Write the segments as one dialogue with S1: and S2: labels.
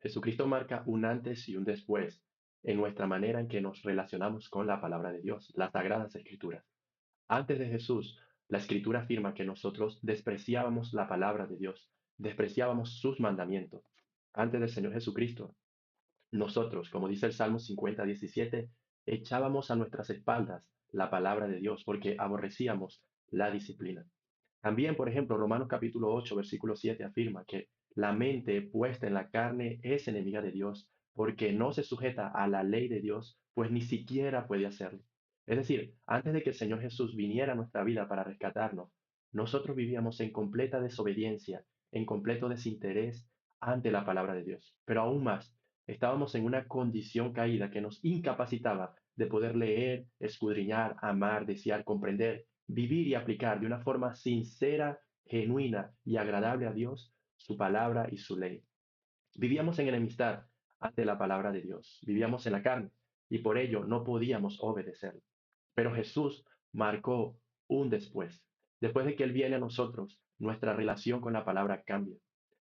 S1: Jesucristo marca un antes y un después en nuestra manera en que nos relacionamos con la palabra de Dios, las sagradas escrituras. Antes de Jesús, la escritura afirma que nosotros despreciábamos la palabra de Dios, despreciábamos sus mandamientos. Antes del Señor Jesucristo, nosotros, como dice el Salmo 50:17, echábamos a nuestras espaldas la palabra de Dios porque aborrecíamos la disciplina. También, por ejemplo, Romanos capítulo 8, versículo 7 afirma que la mente puesta en la carne es enemiga de Dios, porque no se sujeta a la ley de Dios, pues ni siquiera puede hacerlo. Es decir, antes de que el Señor Jesús viniera a nuestra vida para rescatarnos, nosotros vivíamos en completa desobediencia, en completo desinterés ante la palabra de Dios. Pero aún más, estábamos en una condición caída que nos incapacitaba de poder leer, escudriñar, amar, desear, comprender, vivir y aplicar de una forma sincera, genuina y agradable a Dios su palabra y su ley. Vivíamos en enemistad ante la palabra de Dios, vivíamos en la carne y por ello no podíamos obedecer. Pero Jesús marcó un después. Después de que Él viene a nosotros, nuestra relación con la palabra cambia.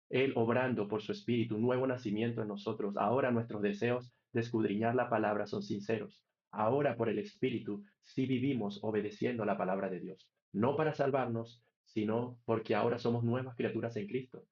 S1: Él obrando por su espíritu, un nuevo nacimiento en nosotros. Ahora nuestros deseos de escudriñar la palabra son sinceros. Ahora por el espíritu sí vivimos obedeciendo la palabra de Dios. No para salvarnos, sino porque ahora somos nuevas criaturas en Cristo.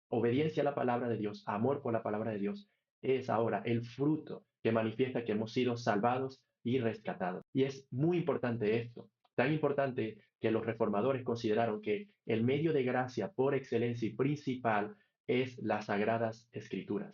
S1: Obediencia a la palabra de Dios, amor por la palabra de Dios, es ahora el fruto que manifiesta que hemos sido salvados y rescatados. Y es muy importante esto, tan importante que los reformadores consideraron que el medio de gracia por excelencia y principal es las sagradas escrituras.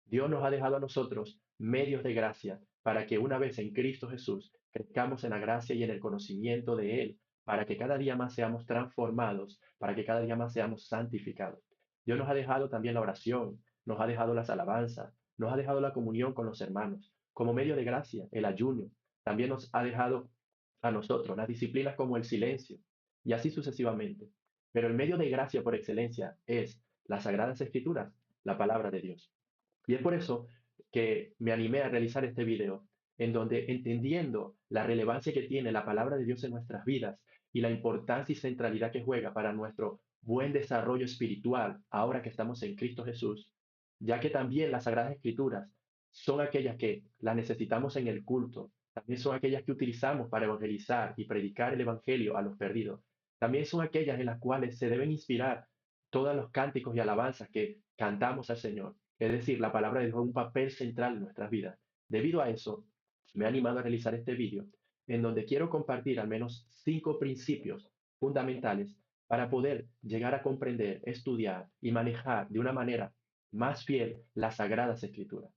S1: Dios nos ha dejado a nosotros medios de gracia para que una vez en Cristo Jesús crezcamos en la gracia y en el conocimiento de Él, para que cada día más seamos transformados, para que cada día más seamos santificados. Dios nos ha dejado también la oración, nos ha dejado las alabanzas, nos ha dejado la comunión con los hermanos, como medio de gracia, el ayuno. También nos ha dejado a nosotros las disciplinas como el silencio, y así sucesivamente. Pero el medio de gracia por excelencia es las Sagradas Escrituras, la palabra de Dios. Y es por eso que me animé a realizar este video, en donde entendiendo la relevancia que tiene la palabra de Dios en nuestras vidas y la importancia y centralidad que juega para nuestro buen desarrollo espiritual ahora que estamos en Cristo Jesús, ya que también las Sagradas Escrituras son aquellas que las necesitamos en el culto, también son aquellas que utilizamos para evangelizar y predicar el Evangelio a los perdidos, también son aquellas en las cuales se deben inspirar todos los cánticos y alabanzas que cantamos al Señor. Es decir, la palabra de Dios juega un papel central en nuestras vidas. Debido a eso, me he animado a realizar este vídeo en donde quiero compartir al menos 5 principios fundamentales para poder llegar a comprender, estudiar y manejar de una manera más fiel las sagradas escrituras.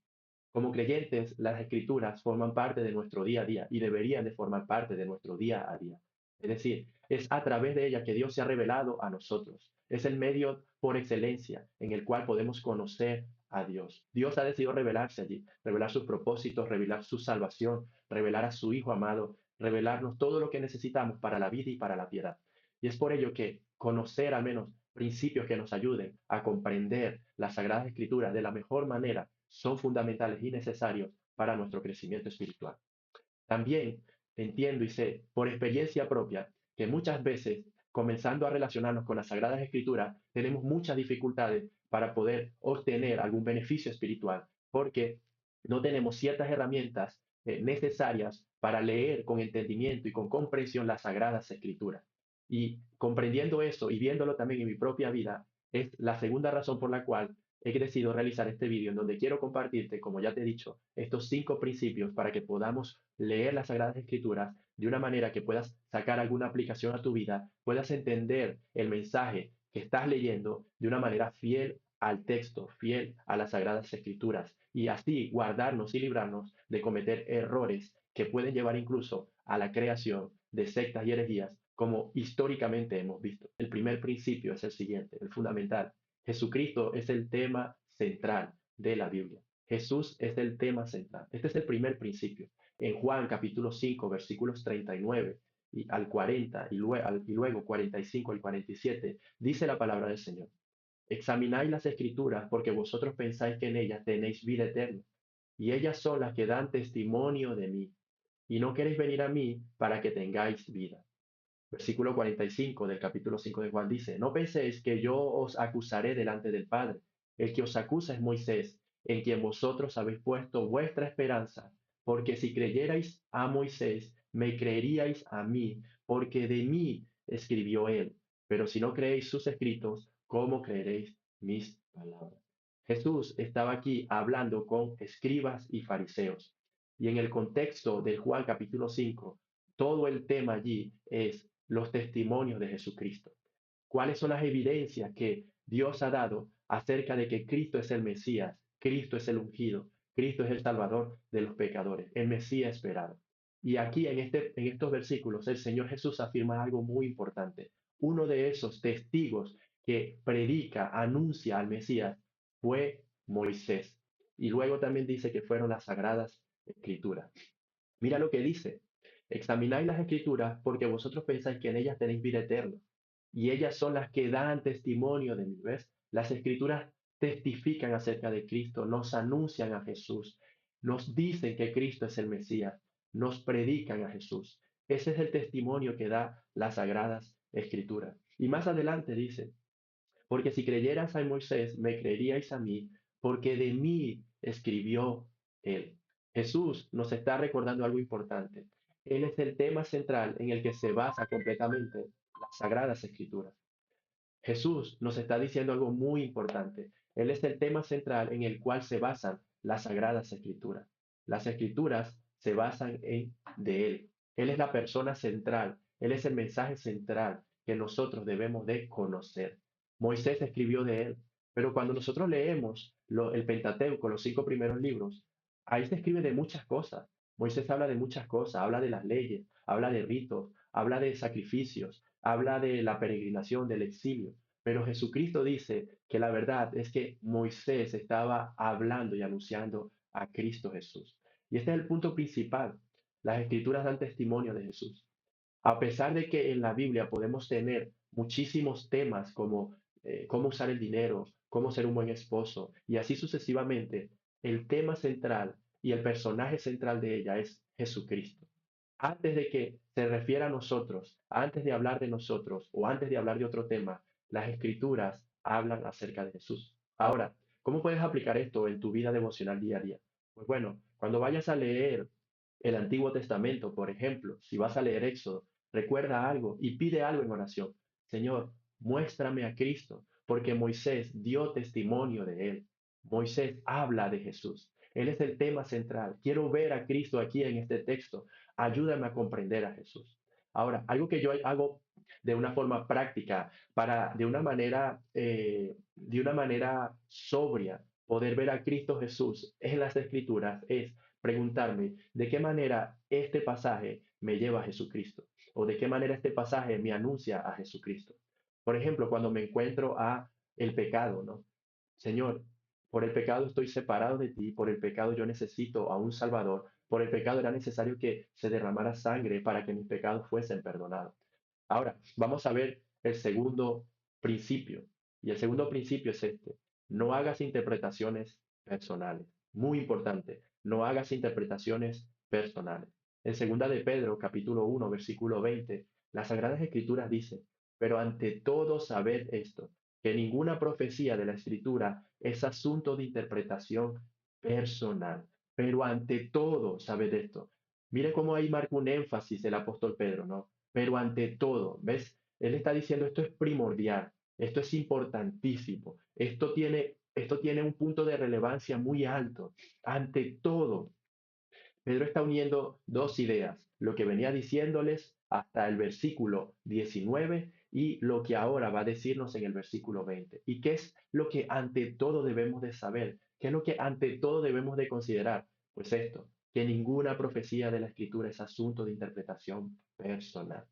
S1: Como creyentes, las escrituras forman parte de nuestro día a día y deberían de formar parte de nuestro día a día. Es decir, es a través de ella que Dios se ha revelado a nosotros. Es el medio por excelencia en el cual podemos conocer a Dios. Dios ha decidido revelarse allí, revelar sus propósitos, revelar su salvación, revelar a su Hijo amado, revelarnos todo lo que necesitamos para la vida y para la piedad. Y es por ello que conocer al menos principios que nos ayuden a comprender las Sagradas Escrituras de la mejor manera son fundamentales y necesarios para nuestro crecimiento espiritual. También entiendo y sé por experiencia propia que muchas veces, comenzando a relacionarnos con las Sagradas Escrituras, tenemos muchas dificultades para poder obtener algún beneficio espiritual, porque no tenemos ciertas herramientas necesarias para leer con entendimiento y con comprensión las Sagradas Escrituras. Y comprendiendo eso y viéndolo también en mi propia vida, es la segunda razón por la cual he decidido realizar este vídeo en donde quiero compartirte, como ya te he dicho, estos 5 principios para que podamos leer las Sagradas Escrituras de una manera que puedas sacar alguna aplicación a tu vida, puedas entender el mensaje que estás leyendo de una manera fiel al texto, fiel a las Sagradas Escrituras, y así guardarnos y librarnos de cometer errores que pueden llevar incluso a la creación de sectas y herejías, como históricamente hemos visto. El primer principio es el siguiente, el fundamental. Jesucristo es el tema central de la Biblia. Jesús es el tema central. Este es el primer principio. En Juan capítulo 5, versículos 39 y al 40 y luego 45 al 47, dice la palabra del Señor. Examináis las escrituras porque vosotros pensáis que en ellas tenéis vida eterna, y ellas son las que dan testimonio de mí, y no queréis venir a mí para que tengáis vida. Versículo 45 del capítulo 5 de Juan dice, no penséis que yo os acusaré delante del Padre. El que os acusa es Moisés, en quien vosotros habéis puesto vuestra esperanza, porque si creyerais a Moisés, me creeríais a mí, porque de mí escribió él. Pero si no creéis sus escritos, ¿cómo creeréis mis palabras? Jesús estaba aquí hablando con escribas y fariseos. Y en el contexto del Juan capítulo 5, todo el tema allí es los testimonios de Jesucristo. ¿Cuáles son las evidencias que Dios ha dado acerca de que Cristo es el Mesías, Cristo es el ungido, Cristo es el Salvador de los pecadores, el Mesías esperado? Y aquí en estos versículos el Señor Jesús afirma algo muy importante. Uno de esos testigos que predica, anuncia al Mesías fue Moisés. Y luego también dice que fueron las sagradas escrituras. Mira lo que dice. Examináis las escrituras porque vosotros pensáis que en ellas tenéis vida eterna. Y ellas son las que dan testimonio de mí. ¿Ves? Las escrituras testifican acerca de Cristo, nos anuncian a Jesús, nos dicen que Cristo es el Mesías, nos predican a Jesús. Ese es el testimonio que da las sagradas escrituras. Y más adelante dice, porque si creyeras a Moisés, me creeríais a mí, porque de mí escribió él. Jesús nos está recordando algo importante. Él es el tema central en el que se basa completamente las sagradas escrituras. Jesús nos está diciendo algo muy importante. Él es el tema central en el cual se basan las sagradas escrituras. Las escrituras se basan en de Él. Él es la persona central. Él es el mensaje central que nosotros debemos de conocer. Moisés escribió de Él, pero cuando nosotros leemos el Pentateuco, los 5 primeros libros, ahí se escribe de muchas cosas. Moisés habla de muchas cosas, habla de las leyes, habla de ritos, habla de sacrificios, habla de la peregrinación, del exilio. Pero Jesucristo dice que la verdad es que Moisés estaba hablando y anunciando a Cristo Jesús. Y este es el punto principal. Las escrituras dan testimonio de Jesús. A pesar de que en la Biblia podemos tener muchísimos temas como cómo usar el dinero, cómo ser un buen esposo y así sucesivamente, el tema central y el personaje central de ella es Jesucristo. Antes de que se refiera a nosotros, antes de hablar de nosotros o antes de hablar de otro tema, las escrituras hablan acerca de Jesús. Ahora, ¿cómo puedes aplicar esto en tu vida devocional día a día? Pues bueno, cuando vayas a leer el Antiguo Testamento, por ejemplo, si vas a leer Éxodo, recuerda algo y pide algo en oración. Señor, muéstrame a Cristo, porque Moisés dio testimonio de él. Moisés habla de Jesús. Él es el tema central. Quiero ver a Cristo aquí en este texto. Ayúdame a comprender a Jesús. Ahora, algo que yo hago de una forma práctica para de una manera sobria poder ver a Cristo Jesús en las Escrituras es preguntarme de qué manera este pasaje me lleva a Jesucristo o de qué manera este pasaje me anuncia a Jesucristo. Por ejemplo, cuando me encuentro a el pecado, ¿no? Señor, por el pecado estoy separado de ti, por el pecado yo necesito a un Salvador, por el pecado era necesario que se derramara sangre para que mis pecados fuesen perdonados. Ahora, vamos a ver el segundo principio. Y el segundo principio es este. No hagas interpretaciones personales. Muy importante. No hagas interpretaciones personales. En segunda de Pedro, capítulo 1, versículo 20, las Sagradas Escrituras dicen, pero ante todo sabed esto, que ninguna profecía de la Escritura es asunto de interpretación personal. Pero ante todo sabed esto. Mire cómo ahí marca un énfasis el apóstol Pedro, ¿no? Pero ante todo, ¿ves? Él está diciendo esto es primordial, esto es importantísimo, esto tiene un punto de relevancia muy alto. Ante todo, Pedro está uniendo dos ideas, lo que venía diciéndoles hasta el versículo 19 y lo que ahora va a decirnos en el versículo 20. ¿Y qué es lo que ante todo debemos de saber? ¿Qué es lo que ante todo debemos de considerar? Pues esto, que ninguna profecía de la Escritura es asunto de interpretación personal.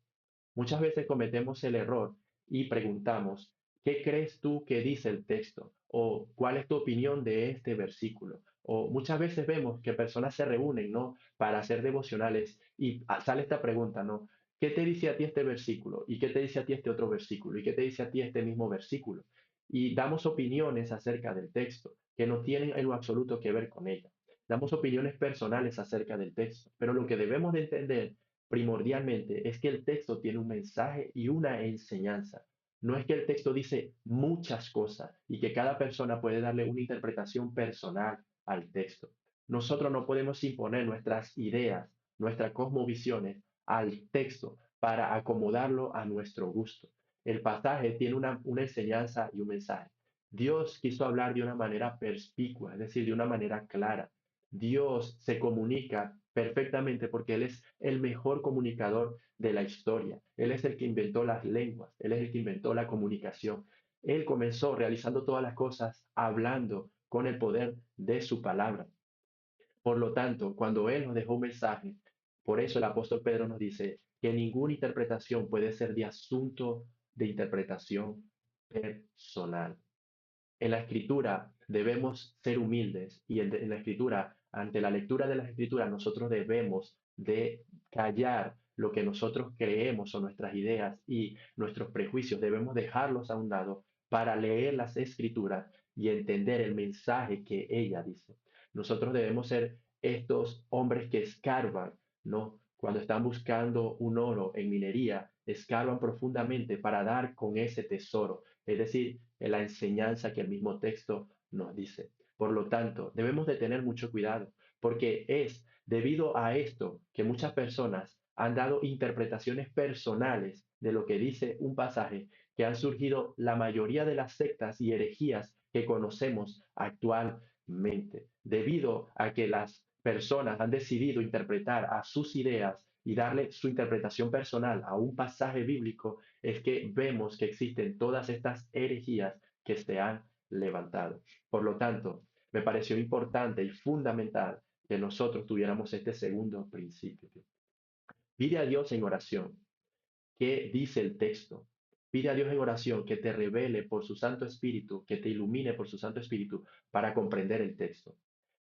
S1: Muchas veces cometemos el error y preguntamos, ¿qué crees tú que dice el texto? ¿O cuál es tu opinión de este versículo? O muchas veces vemos que personas se reúnen, ¿no? Para hacer devocionales y sale esta pregunta, ¿no? ¿Qué te dice a ti este versículo? ¿Y qué te dice a ti este otro versículo? ¿Y qué te dice a ti este mismo versículo? Y damos opiniones acerca del texto que no tienen en lo absoluto que ver con ella. Damos opiniones personales acerca del texto, pero lo que debemos de entender primordialmente es que el texto tiene un mensaje y una enseñanza. No es que el texto dice muchas cosas y que cada persona puede darle una interpretación personal al texto. Nosotros no podemos imponer nuestras ideas, nuestras cosmovisiones al texto para acomodarlo a nuestro gusto. El pasaje tiene una enseñanza y un mensaje. Dios quiso hablar de una manera perspicua, es decir, de una manera clara. Dios se comunica perfectamente porque Él es el mejor comunicador de la historia. Él es el que inventó las lenguas, Él es el que inventó la comunicación. Él comenzó realizando todas las cosas hablando con el poder de su palabra. Por lo tanto, cuando Él nos dejó un mensaje, por eso el apóstol Pedro nos dice que ninguna interpretación puede ser de asunto de interpretación personal. En la escritura debemos ser humildes y en la escritura, ante la lectura de las escrituras, nosotros debemos de callar lo que nosotros creemos o nuestras ideas y nuestros prejuicios, debemos dejarlos a un lado para leer las escrituras y entender el mensaje que ella dice. Nosotros debemos ser estos hombres que escarban, ¿no? Cuando están buscando un oro en minería, escarban profundamente para dar con ese tesoro, es decir, en la enseñanza que el mismo texto nos dice. Por lo tanto, debemos de tener mucho cuidado, porque es debido a esto que muchas personas han dado interpretaciones personales de lo que dice un pasaje, que han surgido la mayoría de las sectas y herejías que conocemos actualmente, debido a que las personas han decidido interpretar a sus ideas y darle su interpretación personal a un pasaje bíblico, es que vemos que existen todas estas herejías que se han levantado. Por lo tanto, me pareció importante y fundamental que nosotros tuviéramos este segundo principio. Pide a Dios en oración qué dice el texto. Pide a Dios en oración que te revele por su Santo Espíritu, que te ilumine por su Santo Espíritu para comprender el texto.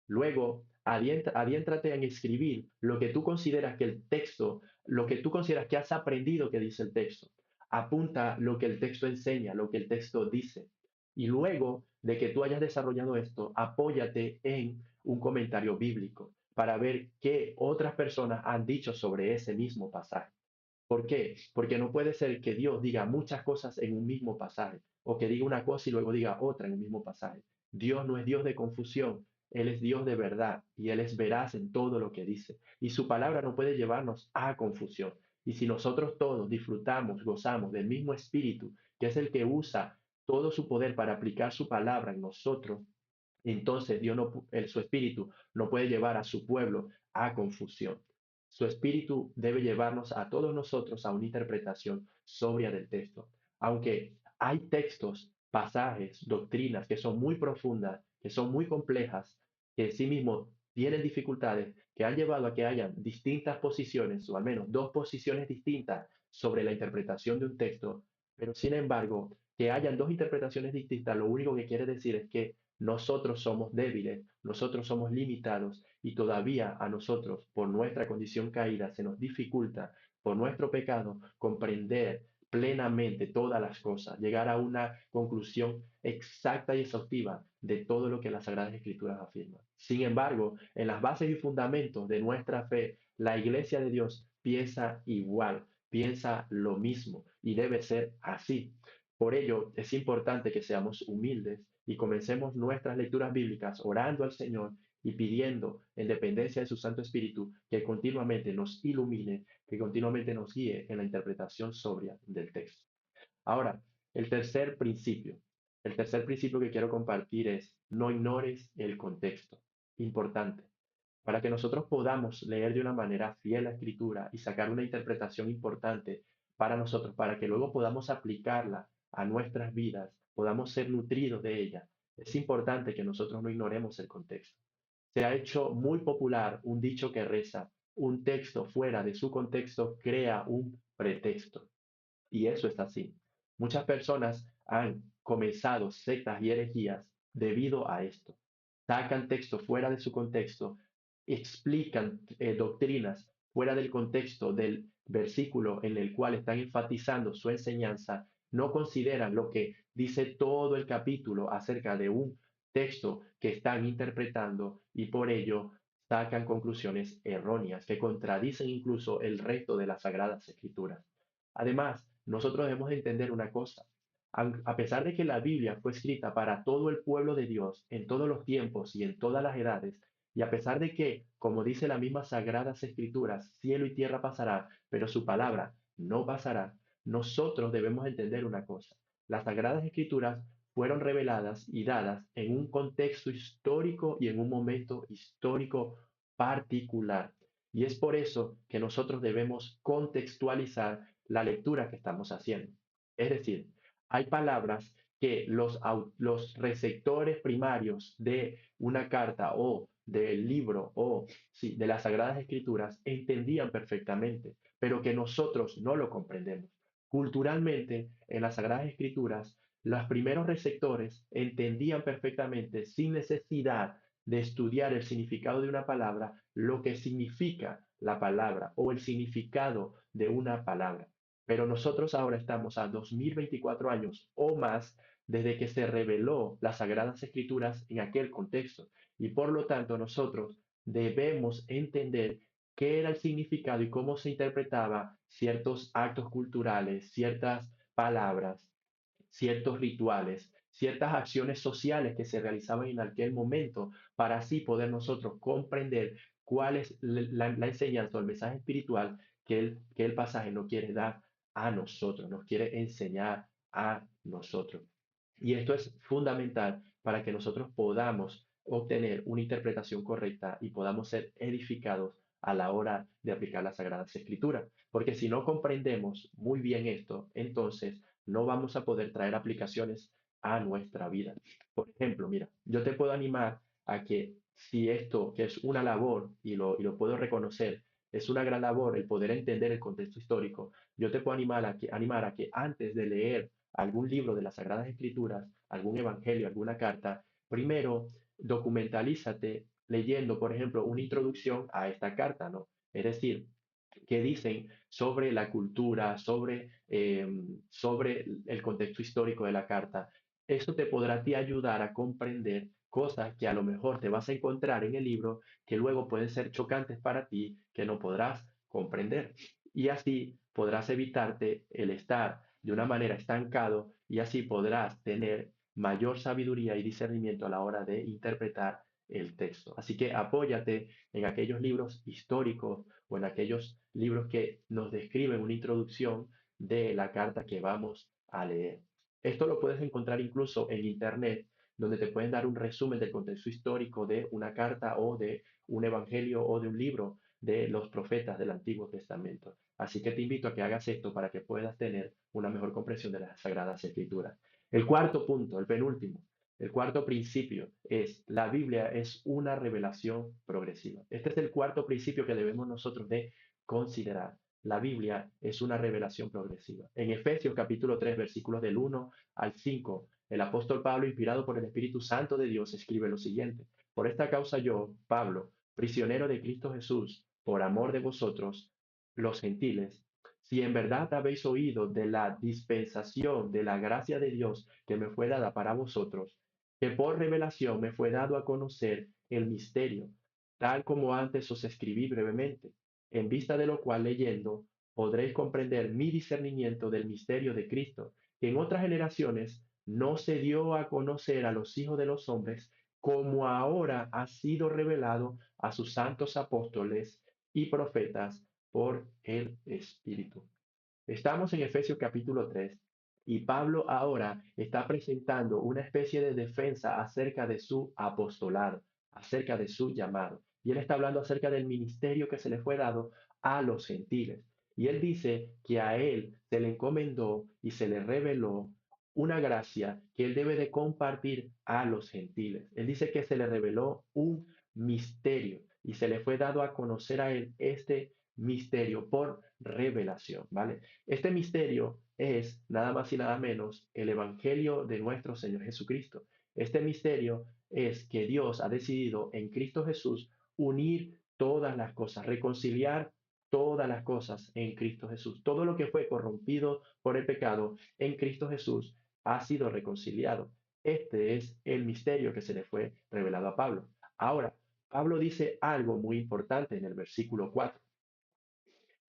S1: Luego, adiéntrate en escribir lo que tú consideras que el texto, lo que tú consideras que has aprendido que dice el texto. Apunta lo que el texto enseña, lo que el texto dice. Y luego de que tú hayas desarrollado esto, apóyate en un comentario bíblico para ver qué otras personas han dicho sobre ese mismo pasaje. ¿Por qué? Porque no puede ser que Dios diga muchas cosas en un mismo pasaje, o que diga una cosa y luego diga otra en el mismo pasaje. Dios no es Dios de confusión, Él es Dios de verdad y Él es veraz en todo lo que dice. Y su palabra no puede llevarnos a confusión. Y si nosotros todos disfrutamos, gozamos del mismo Espíritu, que es el que usa todo su poder para aplicar su palabra en nosotros, entonces Dios no, su espíritu no puede llevar a su pueblo a confusión. Su espíritu debe llevarnos a todos nosotros a una interpretación sobria del texto. Aunque hay textos, pasajes, doctrinas que son muy profundas, que son muy complejas, que en sí mismos tienen dificultades, que han llevado a que hayan distintas posiciones, o al menos dos posiciones distintas sobre la interpretación de un texto, pero sin embargo, que hayan dos interpretaciones distintas, lo único que quiere decir es que nosotros somos débiles, nosotros somos limitados y todavía a nosotros, por nuestra condición caída, se nos dificulta, por nuestro pecado, comprender plenamente todas las cosas, llegar a una conclusión exacta y exhaustiva de todo lo que las Sagradas Escrituras afirman. Sin embargo, en las bases y fundamentos de nuestra fe, la Iglesia de Dios piensa igual, piensa lo mismo y debe ser así. Por ello, es importante que seamos humildes y comencemos nuestras lecturas bíblicas orando al Señor y pidiendo en dependencia de su Santo Espíritu que continuamente nos ilumine, que continuamente nos guíe en la interpretación sobria del texto. Ahora, el tercer principio. El tercer principio que quiero compartir es no ignores el contexto. Importante. Para que nosotros podamos leer de una manera fiel la escritura y sacar una interpretación importante para nosotros, para que luego podamos aplicarla a nuestras vidas, podamos ser nutridos de ella, es importante que nosotros no ignoremos el contexto. Se ha hecho muy popular un dicho que reza, un texto fuera de su contexto crea un pretexto. Y eso es así. Muchas personas han comenzado sectas y herejías debido a esto. Sacan texto fuera de su contexto, explican doctrinas fuera del contexto del versículo en el cual están enfatizando su enseñanza, no consideran lo que dice todo el capítulo acerca de un texto que están interpretando y por ello sacan conclusiones erróneas que contradicen incluso el resto de las sagradas escrituras. Además, nosotros debemos entender una cosa. A pesar de que la Biblia fue escrita para todo el pueblo de Dios, en todos los tiempos y en todas las edades, y a pesar de que, como dice las mismas sagradas escrituras, cielo y tierra pasará, pero su palabra no pasará, nosotros debemos entender una cosa. Las sagradas escrituras fueron reveladas y dadas en un contexto histórico y en un momento histórico particular. Y es por eso que nosotros debemos contextualizar la lectura que estamos haciendo. Es decir, hay palabras que los receptores primarios de una carta o del libro o sí, de las Sagradas Escrituras entendían perfectamente, pero que nosotros no lo comprendemos. Culturalmente, en las Sagradas Escrituras, los primeros receptores entendían perfectamente, sin necesidad de estudiar el significado de una palabra, lo que significa la palabra o el significado de una palabra. Pero nosotros ahora estamos a 2024 años o más desde que se reveló las Sagradas Escrituras en aquel contexto. Y por lo tanto nosotros debemos entender qué era el significado y cómo se interpretaba ciertos actos culturales, ciertas palabras, ciertos rituales, ciertas acciones sociales que se realizaban en aquel momento, para así poder nosotros comprender cuál es la enseñanza o el mensaje espiritual que el pasaje nos quiere dar a nosotros, nos quiere enseñar a nosotros. Y esto es fundamental para que nosotros podamos obtener una interpretación correcta y podamos ser edificados a la hora de aplicar las Sagradas Escrituras. Porque si no comprendemos muy bien esto, entonces no vamos a poder traer aplicaciones a nuestra vida. Por ejemplo, mira, yo te puedo animar a que si esto, que es una labor, y lo puedo reconocer, es una gran labor el poder entender el contexto histórico, yo te puedo animar a que antes de leer algún libro de las Sagradas Escrituras, algún evangelio, alguna carta, primero documentalízate leyendo, por ejemplo, una introducción a esta carta, ¿no? Es decir, que dicen sobre la cultura, sobre el contexto histórico de la carta. Eso te podrá a ti ayudar a comprender cosas que a lo mejor te vas a encontrar en el libro que luego pueden ser chocantes para ti, que no podrás comprender. Y así podrás evitarte el estar de una manera estancado y así podrás tener mayor sabiduría y discernimiento a la hora de interpretar el texto. Así que apóyate en aquellos libros históricos o en aquellos libros que nos describen una introducción de la carta que vamos a leer. Esto lo puedes encontrar incluso en Internet, donde te pueden dar un resumen del contexto histórico de una carta o de un evangelio o de un libro de los profetas del Antiguo Testamento. Así que te invito a que hagas esto para que puedas tener una mejor comprensión de las Sagradas Escrituras. El cuarto punto, el penúltimo, el cuarto principio es, la Biblia es una revelación progresiva. Este es el cuarto principio que debemos nosotros de considerar. La Biblia es una revelación progresiva. En Efesios capítulo 3, versículos del 1 al 5, el apóstol Pablo, inspirado por el Espíritu Santo de Dios, escribe lo siguiente. Por esta causa yo, Pablo, prisionero de Cristo Jesús, por amor de vosotros, los gentiles, si en verdad habéis oído de la dispensación de la gracia de Dios que me fue dada para vosotros, que por revelación me fue dado a conocer el misterio, tal como antes os escribí brevemente, en vista de lo cual leyendo podréis comprender mi discernimiento del misterio de Cristo, que en otras generaciones no se dio a conocer a los hijos de los hombres, como ahora ha sido revelado a sus santos apóstoles y profetas por el Espíritu. Estamos en Efesios capítulo 3 y Pablo ahora está presentando una especie de defensa acerca de su apostolado, acerca de su llamado. Y él está hablando acerca del ministerio que se le fue dado a los gentiles. Y él dice que a él se le encomendó y se le reveló una gracia que él debe de compartir a los gentiles. Él dice que se le reveló un misterio y se le fue dado a conocer a él este misterio por revelación, ¿vale? Este misterio es nada más y nada menos el Evangelio de nuestro Señor Jesucristo. Este misterio es que Dios ha decidido en Cristo Jesús unir todas las cosas, reconciliar todas las cosas en Cristo Jesús. Todo lo que fue corrompido por el pecado en Cristo Jesús ha sido reconciliado. Este es el misterio que se le fue revelado a Pablo. Ahora, Pablo dice algo muy importante en el versículo 4.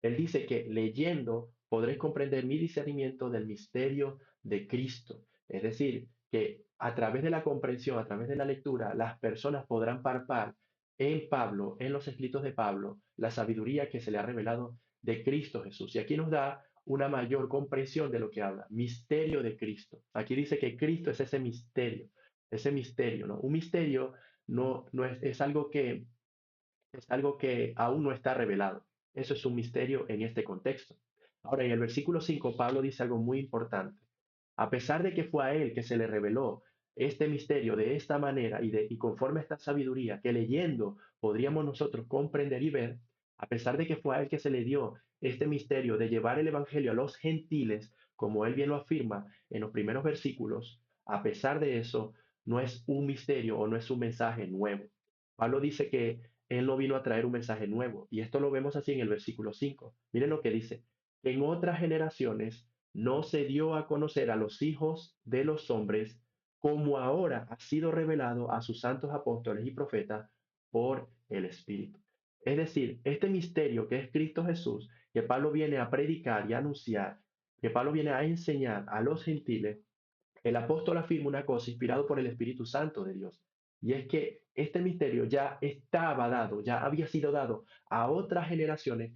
S1: Él dice que leyendo podréis comprender mi discernimiento del misterio de Cristo. Es decir, que a través de la comprensión, a través de la lectura, las personas podrán palpar en Pablo, en los escritos de Pablo, la sabiduría que se le ha revelado de Cristo Jesús. Y aquí nos da una mayor comprensión de lo que habla, misterio de Cristo. Aquí dice que Cristo es ese misterio, ¿no? Un misterio no es algo es algo que aún no está revelado. Eso es un misterio en este contexto. Ahora, en el versículo 5 Pablo dice algo muy importante. A pesar de que fue a él que se le reveló este misterio de esta manera y conforme a esta sabiduría que leyendo podríamos nosotros comprender y ver, a pesar de que fue a él que se le dio este misterio de llevar el evangelio a los gentiles, como él bien lo afirma en los primeros versículos, a pesar de eso, no es un misterio o no es un mensaje nuevo. Pablo dice que él no vino a traer un mensaje nuevo, y esto lo vemos así en el versículo 5. Miren lo que dice. En otras generaciones no se dio a conocer a los hijos de los hombres como ahora ha sido revelado a sus santos apóstoles y profetas por el Espíritu. Es decir, este misterio que es Cristo Jesús, que Pablo viene a predicar y a anunciar, que Pablo viene a enseñar a los gentiles, el apóstol afirma una cosa inspirado por el Espíritu Santo de Dios, y es que este misterio ya estaba dado, ya había sido dado a otras generaciones,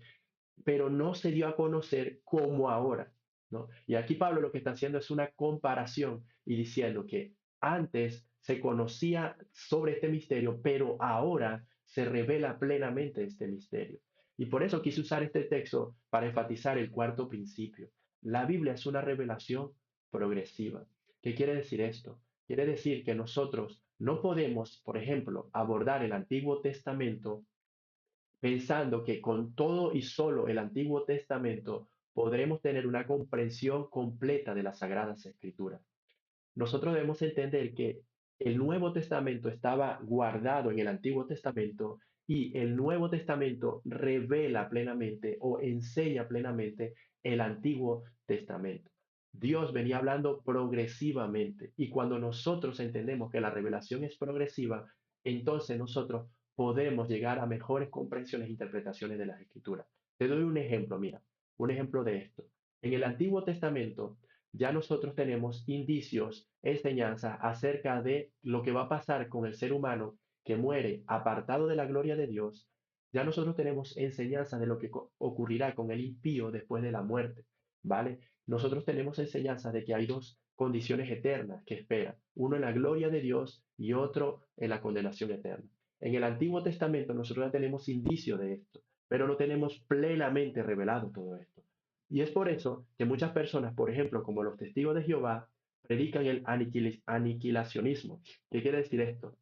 S1: pero no se dio a conocer como ahora, ¿no? Y aquí Pablo lo que está haciendo es una comparación y diciendo que antes se conocía sobre este misterio, pero ahora se revela plenamente este misterio. Y por eso quise usar este texto para enfatizar el cuarto principio. La Biblia es una revelación progresiva. ¿Qué quiere decir esto? Quiere decir que nosotros no podemos, por ejemplo, abordar el Antiguo Testamento pensando que con todo y solo el Antiguo Testamento podremos tener una comprensión completa de las Sagradas Escrituras. Nosotros debemos entender que el Nuevo Testamento estaba guardado en el Antiguo Testamento y el Nuevo Testamento revela plenamente o enseña plenamente el Antiguo Testamento. Dios venía hablando progresivamente y cuando nosotros entendemos que la revelación es progresiva, entonces nosotros podemos llegar a mejores comprensiones e interpretaciones de las Escrituras. Te doy un ejemplo, mira, un ejemplo de esto. En el Antiguo Testamento, ya nosotros tenemos indicios, enseñanzas acerca de lo que va a pasar con el ser humano que muere apartado de la gloria de Dios. Ya nosotros tenemos enseñanzas de lo que ocurrirá con el impío después de la muerte, ¿vale? Nosotros tenemos enseñanzas de que hay dos condiciones eternas que esperan, uno en la gloria de Dios y otro en la condenación eterna. En el Antiguo Testamento nosotros ya tenemos indicios de esto, pero no tenemos plenamente revelado todo esto. Y es por eso que muchas personas, por ejemplo, como los testigos de Jehová, predican el aniquilacionismo. ¿Qué quiere decir esto?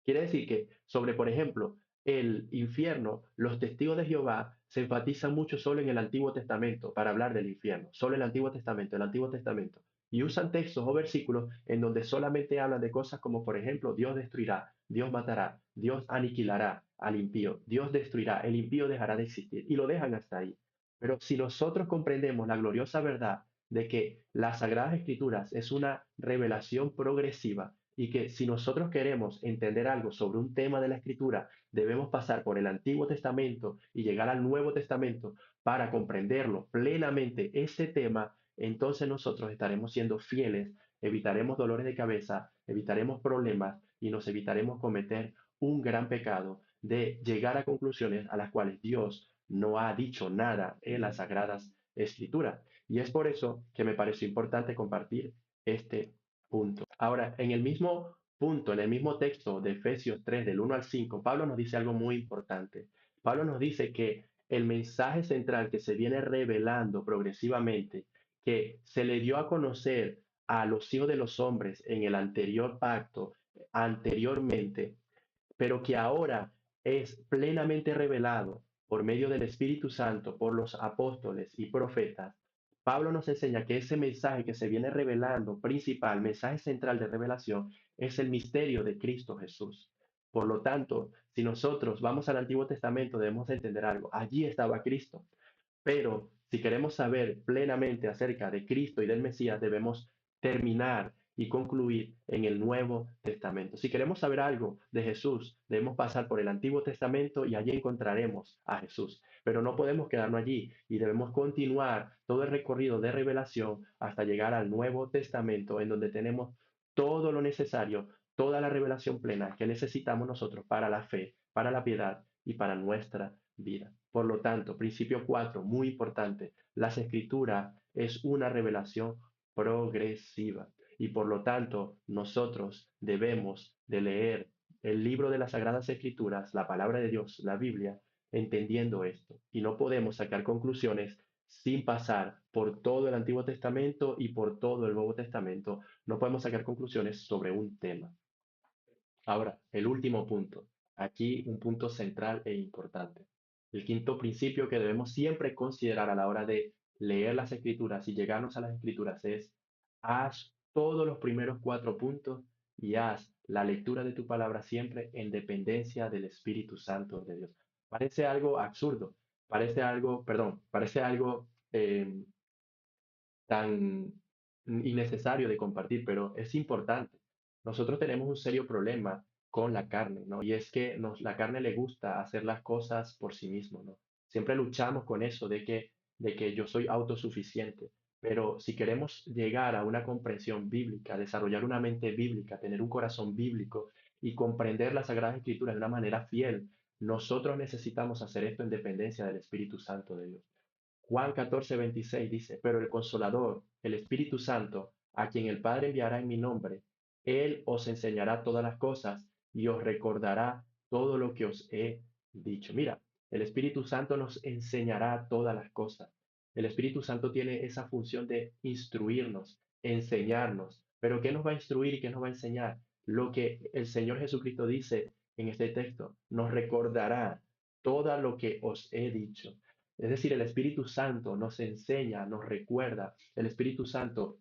S1: Quiere decir que sobre, por ejemplo, el infierno, los testigos de Jehová se enfatizan mucho solo en el Antiguo Testamento para hablar del infierno, solo el Antiguo Testamento, el Antiguo Testamento. Y usan textos o versículos en donde solamente hablan de cosas como, por ejemplo, Dios destruirá, Dios matará, Dios aniquilará al impío, Dios destruirá, el impío dejará de existir. Y lo dejan hasta ahí. Pero si nosotros comprendemos la gloriosa verdad de que las Sagradas Escrituras es una revelación progresiva, y que si nosotros queremos entender algo sobre un tema de la escritura, debemos pasar por el Antiguo Testamento y llegar al Nuevo Testamento para comprenderlo plenamente ese tema, entonces nosotros estaremos siendo fieles, evitaremos dolores de cabeza, evitaremos problemas y nos evitaremos cometer un gran pecado de llegar a conclusiones a las cuales Dios no ha dicho nada en las Sagradas Escrituras. Y es por eso que me pareció importante compartir este punto. Ahora, en el mismo punto, en el mismo texto de Efesios 3, del 1 al 5, Pablo nos dice algo muy importante. Pablo nos dice que el mensaje central que se viene revelando progresivamente, que se le dio a conocer a los hijos de los hombres en el anterior pacto, anteriormente, pero que ahora es plenamente revelado por medio del Espíritu Santo, por los apóstoles y profetas. Pablo nos enseña que ese mensaje que se viene revelando, principal, mensaje central de revelación, es el misterio de Cristo Jesús. Por lo tanto, si nosotros vamos al Antiguo Testamento, debemos entender algo. Allí estaba Cristo. Pero si queremos saber plenamente acerca de Cristo y del Mesías, debemos terminar y concluir en el Nuevo Testamento. Si queremos saber algo de Jesús, debemos pasar por el Antiguo Testamento y allí encontraremos a Jesús. Pero no podemos quedarnos allí y debemos continuar todo el recorrido de revelación hasta llegar al Nuevo Testamento, en donde tenemos todo lo necesario, toda la revelación plena que necesitamos nosotros para la fe, para la piedad y para nuestra vida. Por lo tanto, principio 4, muy importante, las escrituras es una revelación progresiva y por lo tanto nosotros debemos de leer el libro de las Sagradas Escrituras, la palabra de Dios, la Biblia, entendiendo esto. Y no podemos sacar conclusiones sin pasar por todo el Antiguo Testamento y por todo el Nuevo Testamento. No podemos sacar conclusiones sobre un tema. Ahora, el último punto. Aquí un punto central e importante. El quinto principio que debemos siempre considerar a la hora de leer las escrituras y llegarnos a las escrituras es: haz todos los primeros cuatro puntos y haz la lectura de tu palabra siempre en dependencia del Espíritu Santo de Dios. Parece algo absurdo, parece algo tan innecesario de compartir, pero es importante. Nosotros tenemos un serio problema con la carne, ¿no? Y es que la carne le gusta hacer las cosas por sí mismo, ¿no? Siempre luchamos con eso de que yo soy autosuficiente, pero si queremos llegar a una comprensión bíblica, desarrollar una mente bíblica, tener un corazón bíblico y comprender las Sagradas Escrituras de una manera fiel, nosotros necesitamos hacer esto en dependencia del Espíritu Santo de Dios. Juan 14:26 dice: pero el Consolador, el Espíritu Santo, a quien el Padre enviará en mi nombre, Él os enseñará todas las cosas y os recordará todo lo que os he dicho. Mira, el Espíritu Santo nos enseñará todas las cosas. El Espíritu Santo tiene esa función de instruirnos, enseñarnos. Pero ¿qué nos va a instruir y qué nos va a enseñar? Lo que el Señor Jesucristo dice en este texto: nos recordará todo lo que os he dicho. Es decir, el Espíritu Santo nos enseña, nos recuerda, el Espíritu Santo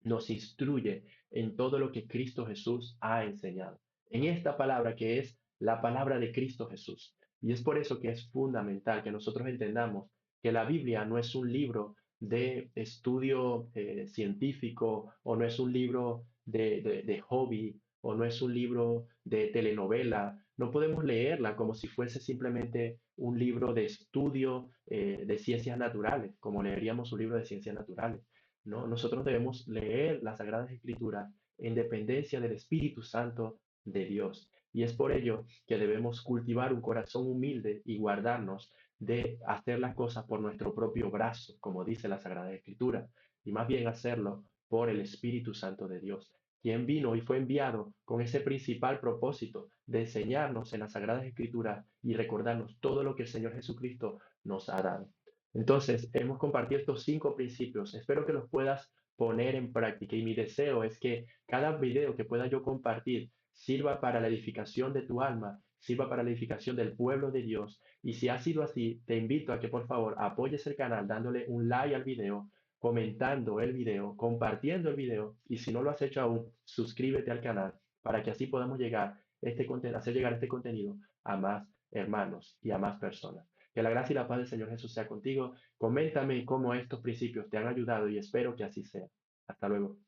S1: nos instruye en todo lo que Cristo Jesús ha enseñado. En esta palabra que es la palabra de Cristo Jesús. Y es por eso que es fundamental que nosotros entendamos que la Biblia no es un libro de estudio científico, o no es un libro de hobby, o no es un libro de telenovela. No podemos leerla como si fuese simplemente un libro de estudio de ciencias naturales, como leeríamos un libro de ciencias naturales. ¿No? Nosotros debemos leer las Sagradas Escrituras en dependencia del Espíritu Santo de Dios. Y es por ello que debemos cultivar un corazón humilde y guardarnos de hacer las cosas por nuestro propio brazo, como dice la Sagrada Escritura, y más bien hacerlo por el Espíritu Santo de Dios, quien vino y fue enviado con ese principal propósito de enseñarnos en las Sagradas Escrituras y recordarnos todo lo que el Señor Jesucristo nos ha dado. Entonces, hemos compartido estos 5 principios. Espero que los puedas poner en práctica y mi deseo es que cada video que pueda yo compartir sirva para la edificación de tu alma, sirva para la edificación del pueblo de Dios. Y si ha sido así, te invito a que por favor apoyes el canal dándole un like al video, comentando el video, compartiendo el video y si no lo has hecho aún, suscríbete al canal para que así podamos hacer llegar este contenido a más hermanos y a más personas. Que la gracia y la paz del Señor Jesús sea contigo. Coméntame cómo estos principios te han ayudado y espero que así sea. Hasta luego.